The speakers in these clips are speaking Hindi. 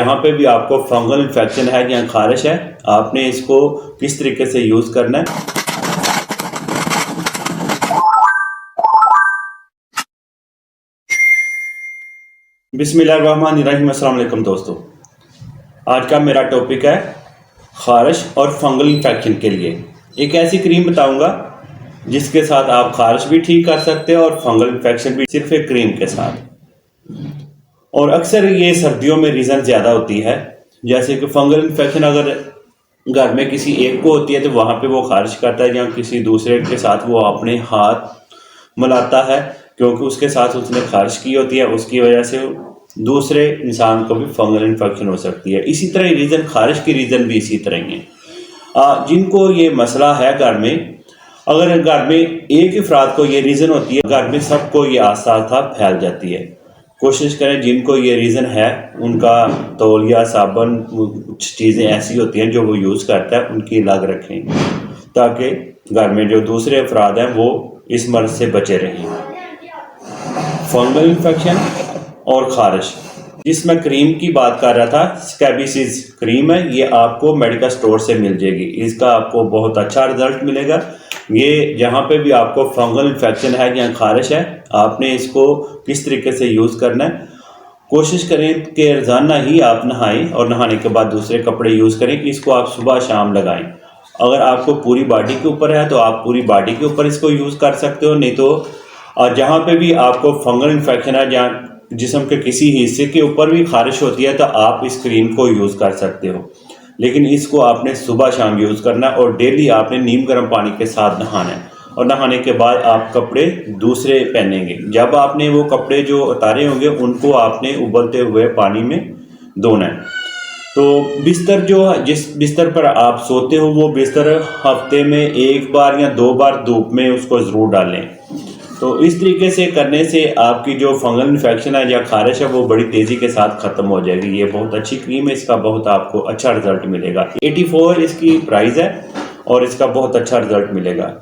यहाँ पे भी आपको फंगल इन्फेक्शन है या खारिश है, आपने इसको किस तरीके से यूज़ करना है। बिस्मिल्लाहिर्रहमानिर्रहीम। अस्सलाम वालेकुम दोस्तों, आज का मेरा टॉपिक है खारिश और फंगल इन्फेक्शन के लिए एक ऐसी क्रीम बताऊंगा जिसके साथ आप खारिश भी ठीक कर सकते हो और फंगल इन्फेक्शन भी सिर्फ एक क्रीम के साथ। और अक्सर ये सर्दियों में रीज़न ज़्यादा होती है, जैसे कि फंगल इन्फेक्शन अगर घर में किसी एक को होती है तो वहाँ पे वो खारिश करता है, या किसी दूसरे के साथ वो अपने हाथ मिलाता है क्योंकि उसके साथ उसने खारिश की होती है, उसकी वजह से दूसरे इंसान को भी फंगल इन्फेक्शन हो सकती है। इसी तरह रीज़न खारिश की रीज़न भी इसी तरह ही है। जिनको ये मसला है घर में, अगर घर में एक ही अफराद को ये रीज़न होती है, घर में सबको ये आस्ता आस्ता फैल जाती है। कोशिश करें जिनको ये रीज़न है उनका तौलिया साबुन कुछ चीज़ें ऐसी होती हैं जो वो यूज़ करता है उनकी अलग रखें, ताकि घर में जो दूसरे अफराद हैं वो इस मर्ज़ से बचे रहें। फंगल इन्फेक्शन और खारिश, जिस मैं क्रीम की बात कर रहा था, स्कैबिसिस क्रीम है, ये आपको मेडिकल स्टोर से मिल जाएगी। इसका आपको बहुत अच्छा रिजल्ट मिलेगा। ये जहाँ पे भी आपको फंगल इन्फेक्शन है या खारिश है, आपने इसको किस तरीके से यूज़ करना है, कोशिश करें कि रोज़ाना ही आप नहाएं और नहाने के बाद दूसरे कपड़े यूज़ करें। इसको आप सुबह शाम लगाएं। अगर आपको पूरी बॉडी के ऊपर है तो आप पूरी बॉडी के ऊपर इसको यूज़ कर सकते हो, नहीं तो जहाँ पे भी आपको फंगल इन्फेक्शन है या जिस्म के किसी हिस्से के ऊपर भी खारिश होती है तो आप इस क्रीम को यूज़ कर सकते हो। लेकिन इसको आपने सुबह शाम यूज़ करना है और डेली आपने नीम गर्म पानी के साथ नहाना है, और नहाने के बाद आप कपड़े दूसरे पहनेंगे। जब आपने वो कपड़े जो उतारे होंगे उनको आपने उबलते हुए पानी में धोना है। तो बिस्तर जो जिस बिस्तर पर आप सोते हो वो बिस्तर हफ्ते में एक बार या 2 बार धूप में उसको ज़रूर डालें। तो इस तरीके से करने से आपकी जो फंगल इन्फेक्शन है या खारिश है वो बड़ी तेज़ी के साथ ख़त्म हो जाएगी। ये बहुत अच्छी क्रीम है, इसका बहुत आपको अच्छा रिजल्ट मिलेगा। 84 इसकी प्राइस है और इसका बहुत अच्छा रिजल्ट मिलेगा।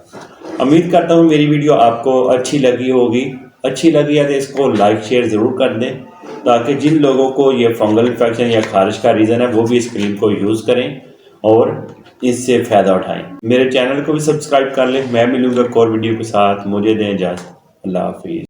उम्मीद करता हूँ मेरी वीडियो आपको अच्छी लगी होगी। अच्छी लगी है तो इसको लाइक शेयर ज़रूर कर दें, ताकि जिन लोगों को ये फंगल इन्फेक्शन या खारिश का रीज़न है वो भी इस क्रीम को यूज़ करें और इससे फ़ायदा उठाएं। मेरे चैनल को भी सब्सक्राइब कर लें। मैं मिलूँगा एक और वीडियो के साथ। मुझे दें इजाज़त। अल्लाह हाफिज़।